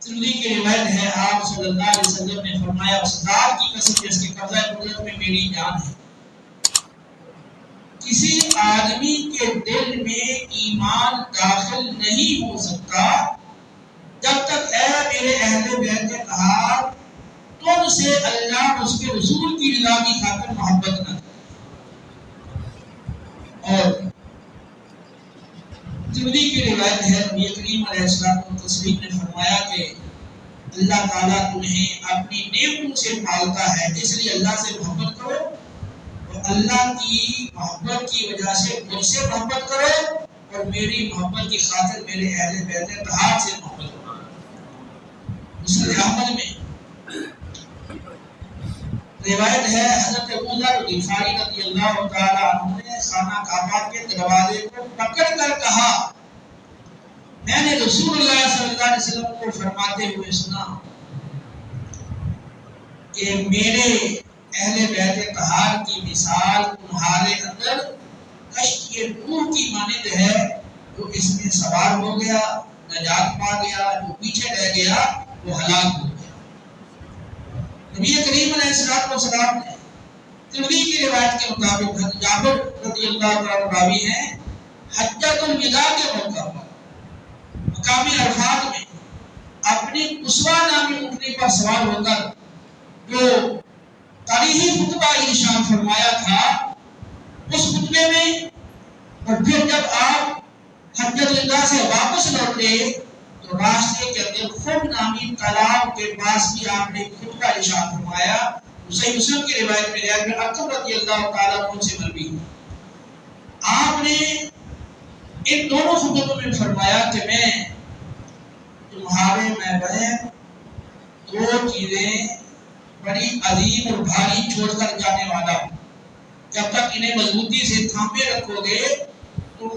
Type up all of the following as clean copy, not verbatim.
ترمذی کی روایت ہے، آپ صلی اللہ علیہ وسلم نے فرمایا اس ذات کی قسم جس کے قبضہ قدرت میں میری جان ہے، کسی آدمی کے دل میں ایمان داخل نہیں ہو سکتا جب تک اے میرے اہل بیت اطہار تم سے اللہ اور اس کے رسول کی رضا کی خاطر محبت نہ کرے۔ اور ترمذی کی روایت ہے، نبی کریم علیہ السلام تسلیم نے فرمایا کہ اللہ تعالیٰ تمہیں اپنی نعمتوں سے پالتا ہے، اس لیے اللہ سے محبت کرو اور اللہ کی محبت کی وجہ سے مجھ سے محبت کرو اور میری محبت کی خاطر میرے اہل بیت اطہار سے محبت کرو۔ مسند احمد میں روایت ہے، حضرت ابو ذر غفاری رضی اللہ تعالی عنہ نے خانہ کعبہ کے دروازے کو پکڑ کر کہا، میں نے رسول اللہ صلی اللہ علیہ وسلم کو فرماتے ہوئے سنا کہ میرے اہل بیت اطہار کی مثال تمہارے اندر کشتی نوح کی مانند ہے، جو اس میں سوار ہو گیا نجات پا گیا، جو پیچھے رہ گیا وہ ہلاک ہو گیا۔ نبی کریم علیہ السلام نے ترمذی کی روایت کے مطابق جابر رضی اللہ عنہ راوی ہیں، حجۃ الوداع کے موقع پر مقام عرفات میں اپنی قصویٰ نامی اونٹنی پر سوار ہو کر جو تاریخی خطبہ ارشاد فرمایا تھا، اس خطبے میں اور پھر جب آپ حجۃ الوداع سے واپس لوٹے تو راستے کے اندر خم نامی تالاب کے پاس بھی آپ نے خطبہ ارشاد فرمایا۔ صحیح مسلم کی روایت میں ہے کہ ارقم رضی اللہ تعالیٰ عنہ سے مروی ہے، آپ نے ان دونوں خطبوں میں فرمایا کہ میں تمہارے مابین دو چیزیں بڑی عظیم اور بھاری چھوڑ کر جانے والا ہوں، جب تک انہیں مضبوطی سے تھامے رکھو گے تم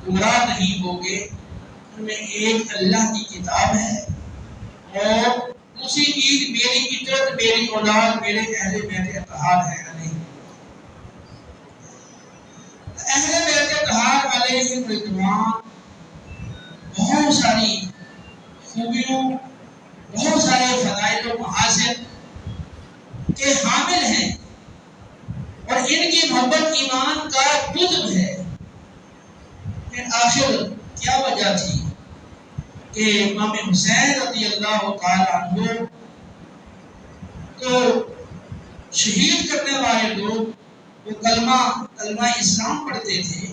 گمراہ نہیں ہوگے۔ ان میں ایک اللہ کی کتاب ہے اور دوسری چیز میری فطرت، میری اولاد، میرے اہل بیت اطہار ہے۔ اہل بیت اطہار علیہ رضوان بہت ساری خوبیوں، بہت سارے فضائل و محاسن کے حامل ہیں اور ان کی محبت ایمان کا جزو ہے۔ پھر آخر کیا وجہ تھی کہ امام حسین رضی اللہ تعالی عنہ کو شہید کرنے والے لوگ وہ کلمہ اسلام پڑھتے تھے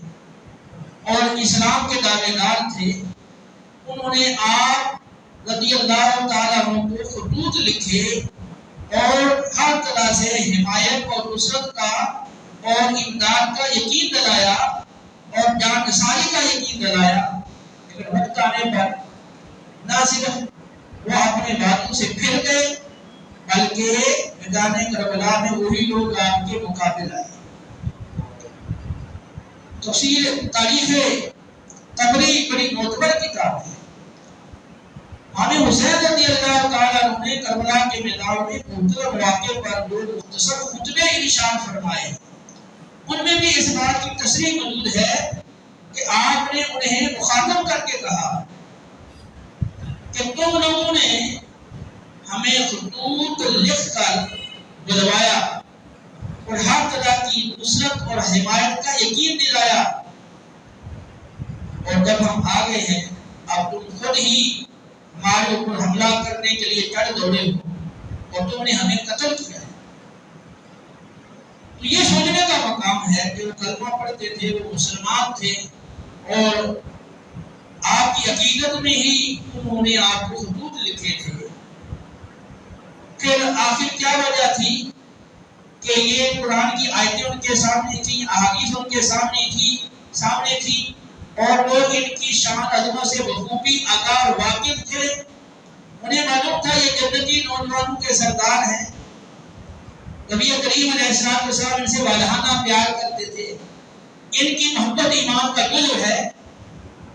اور اسلام کے دعوے دار تھے، انہوں نے آپ رضی اللہ تعالی عنہ کو خطوط لکھے اور ہر طرح سے حمایت اور نصرت کا اور امداد کا یقین دلایا اور جان نثاری کا یقین دلایا، لیکن وقت آنے پر نہ صرف وہ اپنے باتوں سے پھر گئے بلکہ میدان کربلا میں وہی لوگ آپ کے مقابل آئے۔ تفسیر تاریخ طبری بڑی معتبر کتاب ہے۔ امام حسین رضی اللہ تعالیٰ عنہ نے کربلا کے میدان میں مختلف واقعے پر دو مختصر خطبے ارشاد فرمائے، ان میں بھی اس بات کی تصریح موجود ہے کہ آپ نے انہیں مخاطب کر کے کہا کہ تم لوگوں نے ہمیں خطوط لکھ کر بلوایا اور ہر طرح کی نصرت اور حمایت کا یقین دلایا، اور جب ہم آ گئے ہیں اب تم خود ہی ہمارے اوپر حملہ کرنے کے لیے چڑھ دوڑے ہو اور تم نے ہمیں قتل کیا ہے۔ تو یہ سوچنے کا مقام ہے کہ وہ کلمہ پڑھتے تھے، وہ مسلمان تھے اور آپ کی عقیدت میں ہی انہوں نے آپ کو خطوط لکھے تھے۔ پھر آخر کیا وجہ تھی کہ یہ قرآن کی آیتیں ان کے سامنے تھیں، احادیث ان کے سامنے تھی اور وہ ان کی شان عظمت سے بخوبی آگاہ اور واقف تھے۔ انہیں معلوم تھا یہ جنتی نوجوانوں کے سردار ہیں، نبی کریم علیہ السلام ان سے والہانہ پیار کرتے تھے، ان کی محبت ایمان کا جزو ہے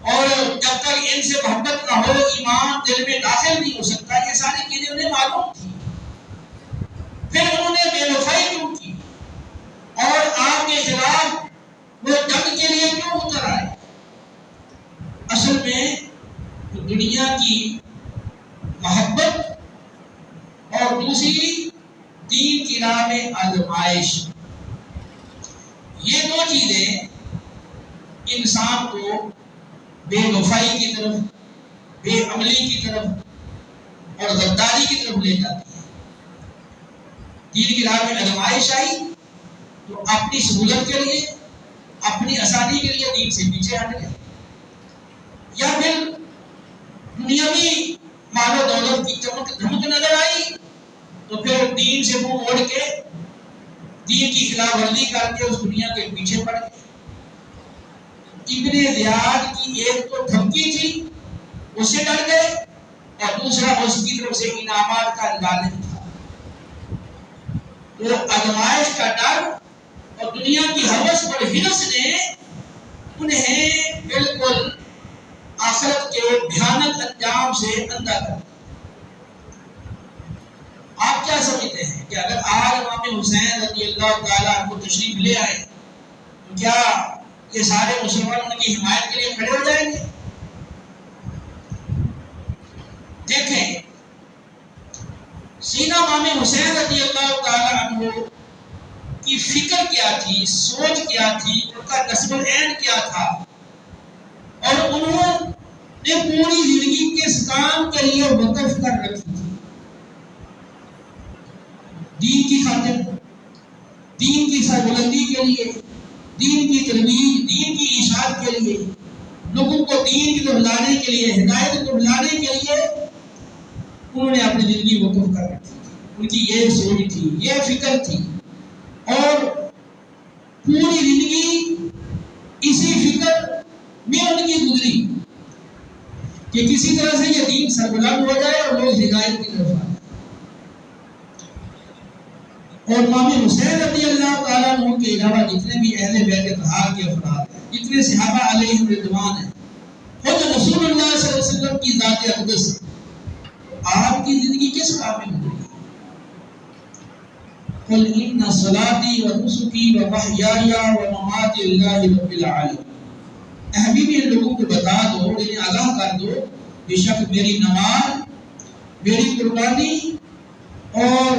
اور جب تک ان سے محبت نہ ہو ایمان دل میں داخل نہیں ہو سکتا، یہ ساری چیزیں انہیں معلوم تھی۔ پھر انہوں نے بے وفائی کیوں کی اور آپ کے خلاف وہ جنگ کے لیے کیوں اتر آئے؟ اصل میں دنیا کی محبت اور دوسری دین کی راہ میں آزمائش. یہ دو چیزیں انسان کو بے وفائی کی طرف، بے عملی کی طرف اور غداری کی طرف لے جاتی ہے. دین کی راہ میں آزمائش آئی تو اپنی سہولت کے لیے، اپنی آسانی کے لیے دین سے پیچھے ہٹ گئے، یا پھر دنیاوی مال و دولت کی چمک دھمک نظر آئی تو پھر دین سے منہ موڑ کے دین کی خلاف ورزی کر کے اس دنیا کے پیچھے پڑ گئے. ابن زیاد کی ایک تو دھمکی تھی، اس سے ڈر گئے، اور دوسرا اس کی طرف سے انعامات کا لالچ تھا. تو آزمائش کا ڈر اور دنیا کی ہوس اور ہرس نے انہیں بالکل آخرت کے بھیانک انجام سے اندھا کر دیا. آپ کیا سمجھتے ہیں کہ اگر آج امام حسین رضی اللہ تعالیٰ عنہ تشریف لے آئے تو کیا یہ سارے مسلمان ان کی حمایت کے لیے کھڑے ہو جائیں گے؟ دیکھیں سیدنا امام حسین رضی اللہ تعالیٰ عنہ کی فکر کیا تھی، سوچ کیا تھی، ان کا نسب العین کیا تھا، اور انہوں نے پوری زندگی کس کام کے لیے وقف کر رکھی تھی. دین کی خاطر، دین کی سربلندی کے لیے، دین کی ترویج، دین کی اشاعت کے لیے، لوگوں کو دین کی طرف لانے کے لیے، ہدایت کی طرف لانے کے لیے انہوں نے اپنی زندگی وقف کر رکھی تھی. ان کی یہ سوچ تھی، یہ فکر تھی، اور پوری زندگی اسی فکر میں ان کی گزری کہ کسی طرح سے یہ دین سربلند ہو جائے اور لوگ ہدایت کی طرف آئے. اور امام حسین رضی اللہ تعالیٰ عنہ کے علاوہ جتنے بھی اہل بیت اطہار کے افراد ہیں، جتنے صحابہ علیہم رضوان ہیں، خود رسول اللہ صلی اللہ علیہ وسلم کی ذات اقدس آپ کی زندگی کس کام میں گزری؟ قل ان صلاتي ونسكي ومحياي ومماتي لله رب العالمين. اے حبیبی ان لوگوں کو بتا دو، انہیں آگاہ کر دو، بے شک میری نماز، میری قربانی اور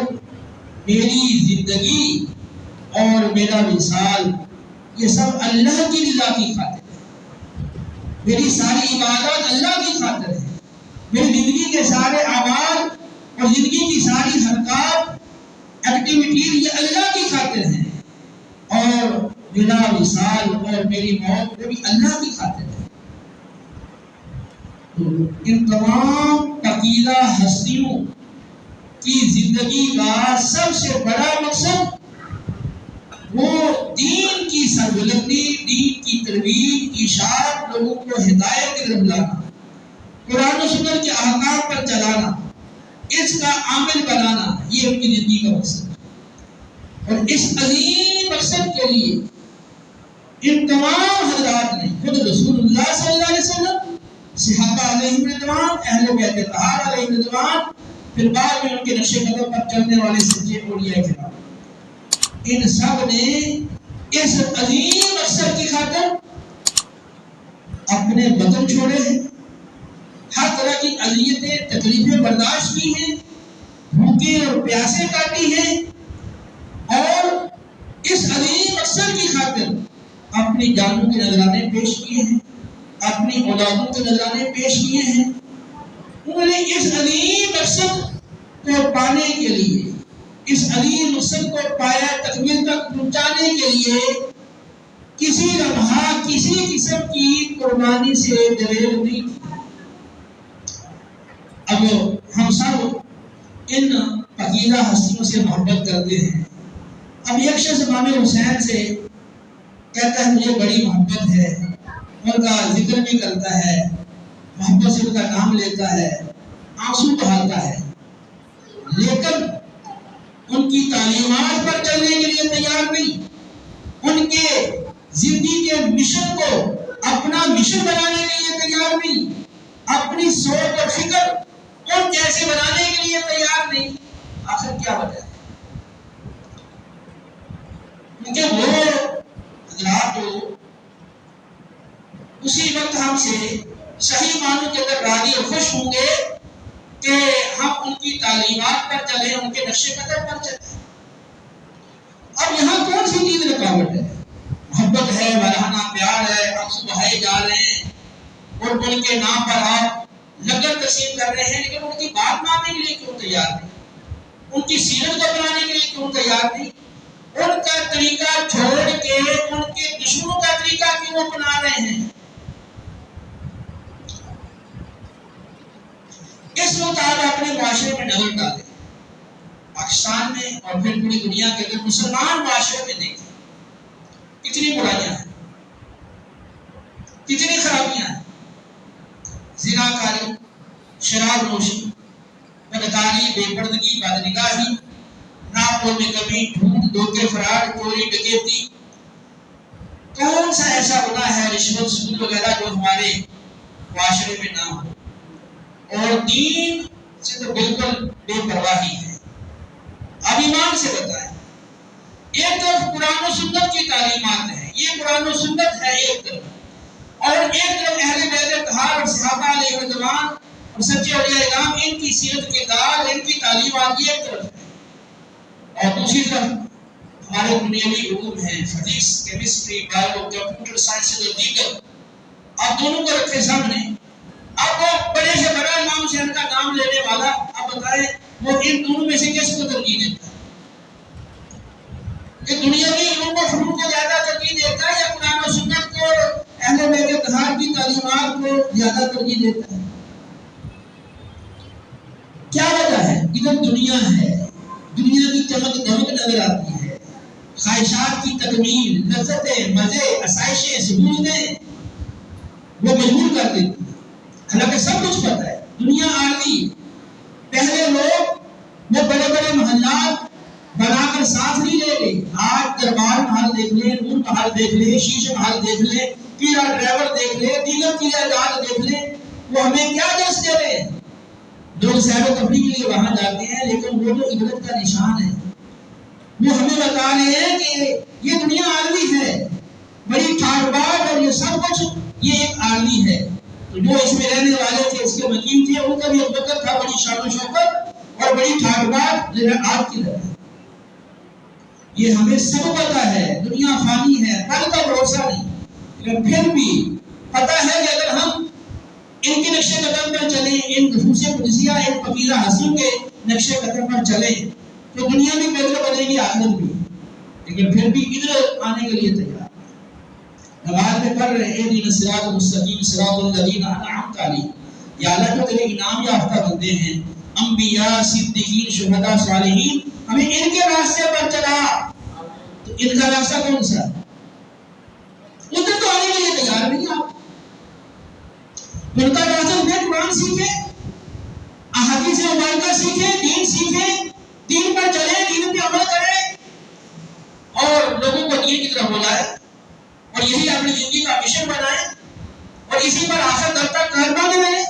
میری زندگی اور میرا وصال یہ سب اللہ کی رضا کی خاطر ہے. میری ساری عبادات اللہ کی خاطر ہے. میری زندگی کے سارے اعمال اور زندگی کی ساری حرکات، ایکٹیویٹیز یہ اللہ کی خاطر ہیں، اور میرا وصال اور میری موت وہ بھی اللہ کی خاطر ہے. ان تمام پاکیزہ ہستیوں کی زندگی کا سب سے بڑا مقصد وہ دین کی سربلندی، دین کی ترویج، اشاعت، لوگوں کو ہدایت کی طرف لانا، قرآن و سنت کے احکام پر چلانا، اس کا عامل بنانا، یہ ان کی زندگی کا مقصد ہے. اور اس عظیم مقصد کے لیے ان تمام حضرات نے، خود رسول اللہ صلی اللہ علیہ وسلم، صحابہ علیہم رضوان، اہل بیت اطہار علیہم رضوان، پھر بعد میں ان کے نقش قدم پر چلنے والے سچے اولیاء کرام، ان سب نے اس عظیم مقصد کی خاطر اپنے وطن چھوڑے ہیں، ہر طرح کی اذیتیں، تکلیفیں برداشت کی ہیں، بھوکے اور پیاسے کاٹی ہیں، اور اس عظیم مقصد کی خاطر اپنی جانوں کے نذرانے پیش کیے ہیں، اپنی اولادوں کے نذرانے پیش کیے ہیں. انہوں نے اس عظیم مقصد کو پانے کے لیے، اس عظیم مقصد کو پایا تکمیل تک پہنچانے کے لیے کسی لمحہ کسی قسم کی قربانی سے دریغ نہیں تھی. اب ہم سب ان پاکیزہ ہستیوں سے محبت کرتے ہیں. اب ایک شخص امام حسین سے کہتا ہے مجھے بڑی محبت ہے، ان کا ذکر بھی کرتا ہے، محبت سے ان کا نام لیتا ہے، آنسو بہاتا ہے، لیکن ان کی تعلیمات پر چلنے کے لیے تیار نہیں، ان کے زندگی کے مشن کو اپنا مشن بنانے کے لیے تیار نہیں، اپنی سوچ اور فکر ان جیسے بنانے کے لیے تیار نہیں. آخر کیا وجہ ہے؟ کیونکہ وہ حضرات جو اسی وقت ہم سے صحیح معنوں کے اندر راضی اور خوش ہوں گے کہ تعلیمات پر چلیں، ان کے نقش قدم پر چلیں۔ اب یہاں کون سی چیز رکاوٹ ہے؟ محبت ہے، وارانہ پیار ہے، آنسو بہائے جا رہے ہیں اور ان کے نام پر آپ لنگر تقسیم کر رہے ہیں، لیکن ان کی بات ماننے کے لیے کیوں تیار نہیں؟ ان کی سیرت کو اپنانے کے لیے کیوں تیار نہیں؟ ان کا طریقہ چھوڑ کے ان کے دشمنوں کا طریقہ کیوں اپنا رہے ہیں؟ اس وقت آپ اپنے معاشرے میں نظر ڈالیں، پاکستان میں اور پھر پوری دنیا کے اندر مسلمان معاشرے میں دیکھیں کتنی برائیاں ہیں، کتنی خرابیاں ہیں، زنا کاری، شراب نوشی، بدکاری، بے پردگی، بدنگاہی، ناپوں میں کمی، جھوٹ، دھوکے، فراڈ، چوری، ڈکیتی۔ کون سا ایسا گناہ ہے، رشوت، سود وغیرہ جو ہمارے معاشرے میں نہ ہو؟ اور دین سے تو بالکل بے پرواہی ہے۔ اب ایمان سے بتائیں، ایک طرف قرآن و سنت کی تعلیمات ہیں، یہ قرآن و سنت ہے ایک طرف، اور ایک طرف اہل بیت اطہار اور صحابہ علیہ رضوان اور سچے اولیاء کرام، ان کی سیرت کے دار، ان کی تعلیمات یہ ایک طرف ہے، اور دوسری طرف ہمارے دنیاوی علوم ہیں، physics, chemistry, bio, computer science اور دیگر۔ آپ دونوں کو رکھے سامنے، اب وہ بڑے سے بڑا امام حسین کا نام لینے والا، اب بتائیں وہ ان دونوں میں سے کس کو ترجیح دیتا ہے؟ کہ دنیاوی علوم و فنون کو زیادہ ترجیح دیتا ہے یا قرآن و سنت کو، اہل بیت اطہار کی تعلیمات کو زیادہ ترجیح دیتا ہے؟ کیا وجہ ہے؟ ادھر دنیا ہے، دنیا کی چمک دمک نظر آتی ہے، خواہشات کی تکمیل، لذتیں، مزے، آسائشیں، سہولتیں وہ مجبور کر دیتی ہیں۔ حالانکہ سب کچھ پتہ ہے، دنیا عارضی۔ پہلے لوگ وہ بڑے بڑے محلات بنا کر ساتھ نہیں لے گئے، آج دربار محل دیکھ لیں، نور محل دیکھ لیں، شیش محل دیکھ لیں، پیرا ڈرائیور دیکھ لیں، دیگر کی جائیداد دیکھ لیں، وہ ہمیں کیا دس دے رہے ہیں؟ لوگ سیر و تفریح کے لیے وہاں جاتے ہیں، لیکن وہ جو عبرت کا نشان ہے وہ ہمیں بتا رہے ہیں کہ یہ دنیا عالمی ہے، بڑی ٹھاٹ باٹ، اور یہ سب کچھ یہ ایک عالمی ہے۔ تو جو اس میں رہنے والے تھے، اس کے مقیم تھے، ان کا بھی ایک وقت تھا، بڑی شان و شوکت اور بڑی ٹھاٹ باٹ جو ہے آج کی طرح۔ یہ ہمیں سب پتا ہے، دنیا فانی ہے، کل کا بھروسہ نہیں، لیکن پھر بھی پتا ہے کہ اگر ہم ان کے نقش قدم پر چلیں، ان نفوس قدسیہ، ان فقیرہ ہستیوں کے نقش قدم پر چلیں، تو دنیا بھی بہتر بنے گی، آخرت بھی، لیکن پھر بھی ادھر آنے کے لیے تیار۔ نماز میں پڑھ رہے ہیں، اہدنا الصراط المستقیم صراط الذین انعمت علیہم، یا اللہ جو تیرے انعام یافتہ بندے ہیں، انبیاء، صدیقین، شہداء، صالحین، ہمیں ان کے راستے پر چلا۔ تو ان کا راستہ کون سا؟ ادھر تو آنے کے لیے تیار نہیں آپ۔ ان کا راستہ میں قرآن سیکھیں، احادیث مبارکہ سیکھیں، دین پر چلیں، دین پہ عمل کریں اور لوگوں کو دین کی طرف بلائیں، اور یہی اپنی زندگی کا مشن بنائیں اور اسی پر آخر تک قربانی دیں۔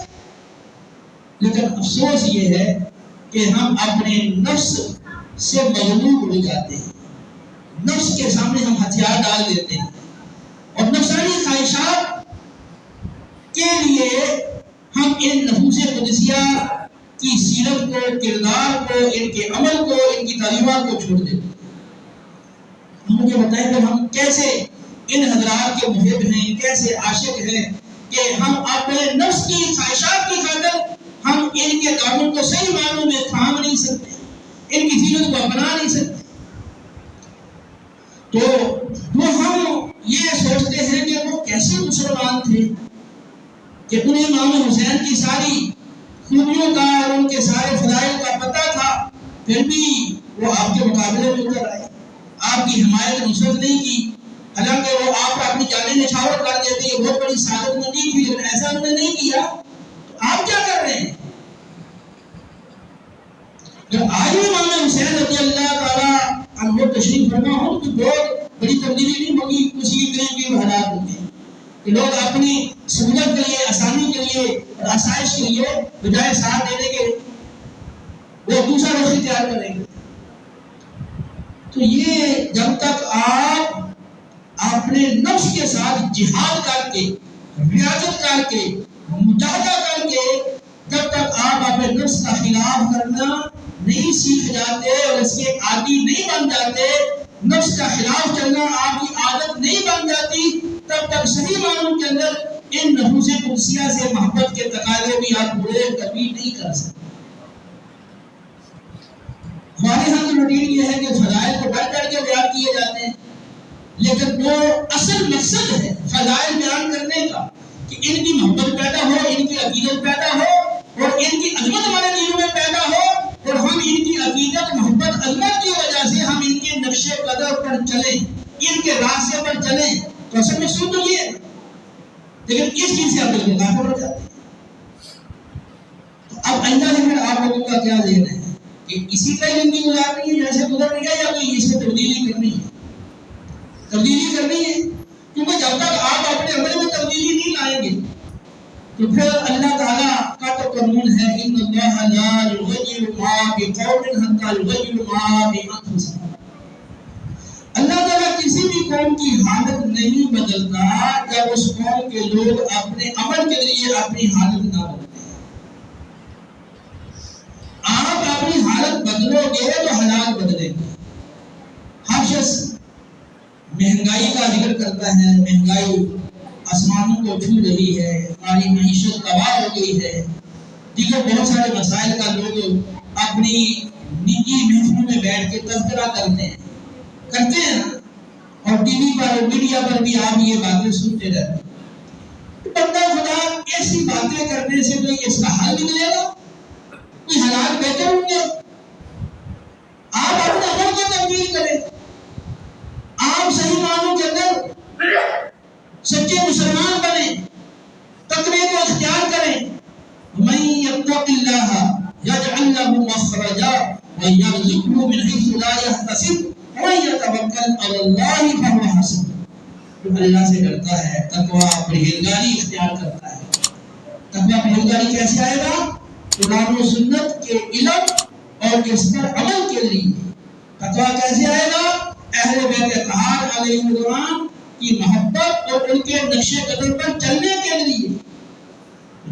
لیکن افسوس یہ ہے کہ ہم اپنے نفس سے مغلوب ہو جاتے ہیں، نفس کے سامنے ہم ہتھیار ڈال دیتے ہیں، اور نفسانی خواہشات کے لیے ہم ان نفوس قدسیہ کی سیرت کو، کردار کو، ان کے عمل کو، ان کی تعلیمات کو چھوڑ دیتے ہیں۔ مجھے بتائیں کہ ہم کیسے ان حضرات کے محب ہیں، کیسے عاشق ہیں کہ ہم اپنے نفس کی خواہشات کی خاطر ہم ان کے کاموں کو صحیح معنوں میں تھام نہیں سکتے، ان کی سیرت کو اپنا نہیں سکتے۔ تو وہ ہم یہ سوچتے ہیں کہ وہ کیسے مسلمان تھے کہ انہیں امام حسین کی ساری خوبیوں کا اور ان کے سارے فضائل کا پتہ تھا، پھر بھی وہ آپ کے مقابلے میں اتر آئے، آپ کی حمایت نصرت نہیں کی، حالانکہ وہ آپ پر اپنی جانیں نچھاور کر دیتے، یہ بہت بڑی سعادت مندی تھی، لیکن ایسا انہوں نے نہیں کیا۔ تو آپ کیا کر رہے ہیں؟ جب آج بھی امام حسین رضی اللہ تعالیٰ عنہ تشریف فرما ہوں تو بہت بڑی تبدیلی نہیں ہوگی، اسی قریب حالات ہوتے ہیں کہ لوگ اپنی سہولت کے لیے، آسانی کے لیے اور آسائش کے لیے بجائے ساتھ دینے کے وہ دوسرا رخ اختیار کریں گے۔ تو یہ جب تک آپ اپنے نفس کے ساتھ جہاد کر کے، ریاضت کر کے، مجاہدہ کر کے جب تک آپ اپنے نفس کا خلاف کرنا نہیں سیکھ جاتے اور اس کے عادی نہیں بن جاتے، نفس کا خلاف چلنا آپ کی عادت نہیں بن جاتی، تب تک صحیح معنوں کے اندر ان نفوس قدسیہ سے محبت کے تقاضے بھی آپ پورے کبھی نہیں کر سکتے۔ ہمارے ہاں کی روٹین یہ ہے کہ فضائل کو بڑھ کر کے بیان کیے جاتے ہیں، لیکن وہ اصل مقصد ہے فضائل بیان کرنے کا کہ ان کی محبت پیدا ہو، ان کی عقیدت پیدا ہو اور ان کی عظمت ہمارے دلوں میں پیدا ہو، اور ہم ان کی عقیدت محبت عظمت کی وجہ سے ہم ان کے نقش قدم پر چلیں، ان کے راستے پر چلیں، تو اصل مقصود تو یہ ہے۔ لیکن اس چیز سے آپ بالکل غافل ہو جاتے ہیں۔ تو اب آئندہ سے پھر آپ لوگوں کا کیا ذہن ہے کہ اسی طرح زندگی گزارنی ہے جیسے گزر رہی ہے، یا کوئی اس میں تبدیلی کرنی ہے؟ تبدیلی کرنی ہے، کیونکہ جب تک آپ اپنے عمل میں تبدیلی نہیں لائیں گے تو پھر اللہ تعالیٰ کا تو قانون ہے ان اللہ لا یغیر ما بقوم حتی یغیروا ما بانفسہم۔ اللہ تعالیٰ کسی بھی قوم کی حالت نہیں بدلتا جب اس قوم کے لوگ اپنے عمل کے ذریعے اپنی حالت نہ بدلتے۔ آپ اپنی حالت بدلو گے تو حالات بدلیں گے۔ ہر شخص مہنگائی کا ذکر کرتا ہے، مہنگائی آسمانوں کو چھو رہی ہے، ہماری معیشت تباہ ہو گئی ہے، دیگر بہت سارے مسائل کا لوگ اپنی نجی محفلوں میں بیٹھ کے تذکرہ کرتے ہیں اور ٹی وی پر میڈیا پر بھی آپ یہ باتیں سنتے رہتے ہیں۔ بندہ خدا ایسی باتیں کرنے سے کوئی اس کا حل نکلے گا؟ کوئی حالات بہتر ہوں گے؟ آپ اپنے عمل کو تبدیل کریں، آپ صحیح معنوں کے اندر سچے مسلمان بنیں، تقوی کو اختیار کریں۔ من یتق اللہ یجعل له مخرجا ویرزقه من حیث لا یحتسب ومن یتوکل علی اللہ فهو حسبہ۔ جو اللہ سے ڈرتا ہے، تقوی پرہیزگاری اختیار کرتا ہے۔ تقوی پرہیزگاری کیسے آئے گا؟ قرآن و سنت کے علم اور اس پر عمل کے لیے۔ تقوی کیسے آئے گا؟ اہل بیت اطہار علیہ السلام کی محبت اور ان کے نقش قدم پر چلنے کے لیے۔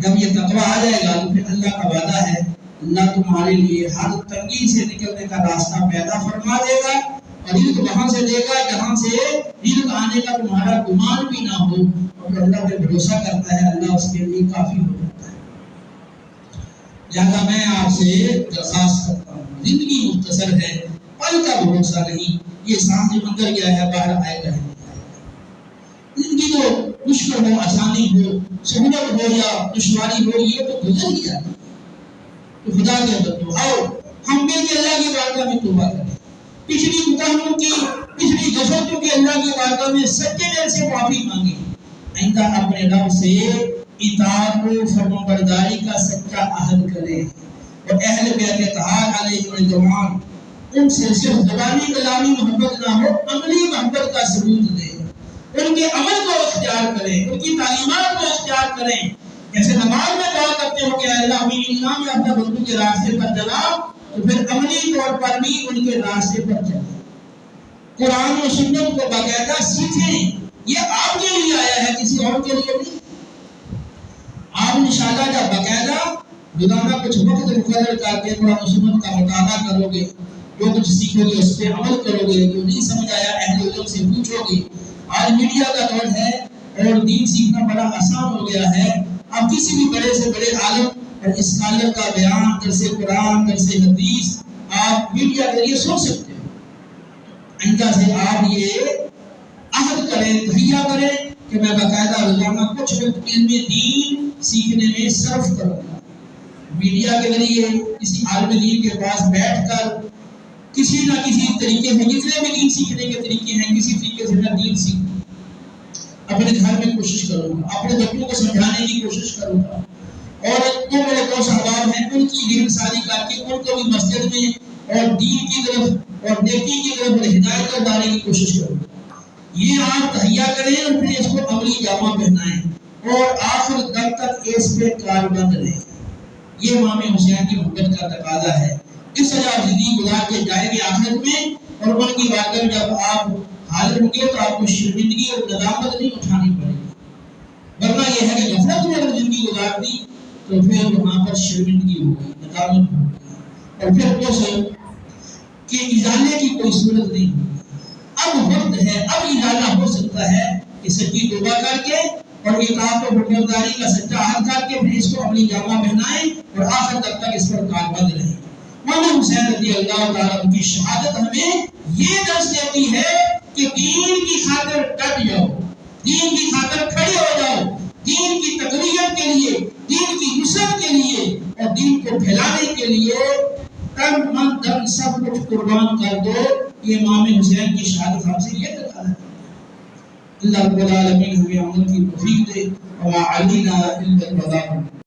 جب یہ تقوی آ جائے گا تو پھر اللہ کا وعدہ ہے اللہ تمہارے لیے ہر تنگی سے نکلنے کا راستہ پیدا فرما دے گا، اور رزق وہاں سے دے گا جہاں سے رزق آنے کا تمہارا گمان بھی نہ ہو، اور اللہ پہ بھروسہ کرتا ہے اللہ اس کے لیے کافی ہو جاتا ہے۔ لہذا میں آپ سے درخواست کرتا ہوں، زندگی مختصر ہے، پل کا بھروسہ نہیں، یہ سانس جو اندر گیا ہے باہر آئے گا نہیں۔ زندگی کو مشکل ہو، آسانی ہو، سہولت ہو یا دشواری ہو، یہ تو گزر ہی جاتی ہے۔ تو خدا کے بندو آؤ ہم بھی اللہ کی بارگاہ میں توبہ کریں، پچھلی گناہوں کی، پچھلی غفلتوں کے اللہ کی بارگاہ میں سچے دل سے معافی مانگیں، آئندہ اپنے رب سے اطاعت و فرمانبرداری کا سچا عہد کریں، اور اہل بیت اطہار علیہ الرضوان ان سے صرف زبانی کلامی محبت نہ ہو، عملی محبت کا ثبوت دیں، ان کے عمل کو اختیار کریں، ان کی تعلیمات کو اختیار کریں۔ جیسے نماز میں دعا کرتے ہو کہ اللہ ہمیں انعام یافتہ بندوں کے راستے پر چلا، تو پھر عملی طور پر بھی ان کے راستے پر چلیں، قرآن و سنت کو باقاعدہ سیکھیں۔ یہ آپ کے لیے آیا ہے، کسی اور کے لیے نہیں۔ آپ انشاءاللہ جب باقاعدہ روزانہ کچھ وقت مقرر کر کے قرآن و سنت کا مطالعہ کرو گے، جو کچھ سیکھو گے اس پہ عمل کرو گے، جو نہیں سمجھ آیا اہل علم سے پوچھو گے۔ آج میڈیا کا دور ہے اور دین سیکھنا بڑا آسان ہو گیا ہے، آپ کسی بھی بڑے سے بڑے عالم اور اسکالر کا بیان، درس قرآن، درس حدیث آپ میڈیا کے ذریعے سن سکتے ہو۔ آئندہ سے آپ یہ عہد کریں، تہیہ کریں کہ میں باقاعدہ روزانہ کچھ وقت علم دین سیکھنے میں صرف کروں گا۔ میڈیا کے ذریعے کسی عالم دین کے پاس بیٹھ کر کسی نہ کسی طریقے سے، جتنے بھی دین سیکھنے کے طریقے ہیں، کسی طریقے سے میں دین سیکھوں، اپنے گھر میں کوشش کروں گا، اپنے بچوں کو سمجھانے کی کوشش کروں گا، اور جو میرے دوست احباب ہیں ان کی ذہن سازی کر کے ان کو بھی مسجد میں اور دین کی طرف اور نیکی کی طرف ہدایت کر ڈالنے کی کوشش کروں گا۔ یہ آپ تہیہ کریں اور پھر اس کو عملی جامہ پہنائیں اور آخر دم تک اس پہ کاربند رہیں۔ یہ امام حسین کی محبت کا تقاضا ہے۔ اس وجہ زندگی گزار کے جائیں گے آخرت میں، اور ان کی بارگاہ میں جب آپ حاضر ہوں گے تو آپ کو شرمندگی اور ندامت نہیں اٹھانی پڑے گی، ورنہ یہ ہے کہ غفلت میں اگر زندگی گزار دی تو پھر وہاں پر شرمندگی ہوگی، ندامت ہوگی، اور پھر کوشش کہ ازالے کی کوئی صورت نہیں ہوگی۔ اب وقت ہے، اب ازالہ ہو سکتا ہے کہ سچی توبہ کر کے اور اطاعت و حکمرانی کا سچا عہد کر کے پھر اس کو اپنی جامہ پہنائیں اور آخر تک اس پر کاربند رہیں۔ مولانا حسین رضی اللہ تعالیٰ عنہ کی شہادت ہمیں یہ درس دیتی ہے کہ دین کی خاطر ڈٹ جاؤ، دین کی خاطر کھڑے ہو جاؤ، دین کی تقویت کے لیے، دین کی نصرت کے لیے اور دین کو پھیلانے کے لیے تن من دھن سب کچھ قربان کر دو۔ یہ امام حسین کی شہادت ہم سے یہ تقاضا ہے۔ اللہ رب العالمین ہمیں عمل کی توفیق دے، وما علینا الا البلاغ۔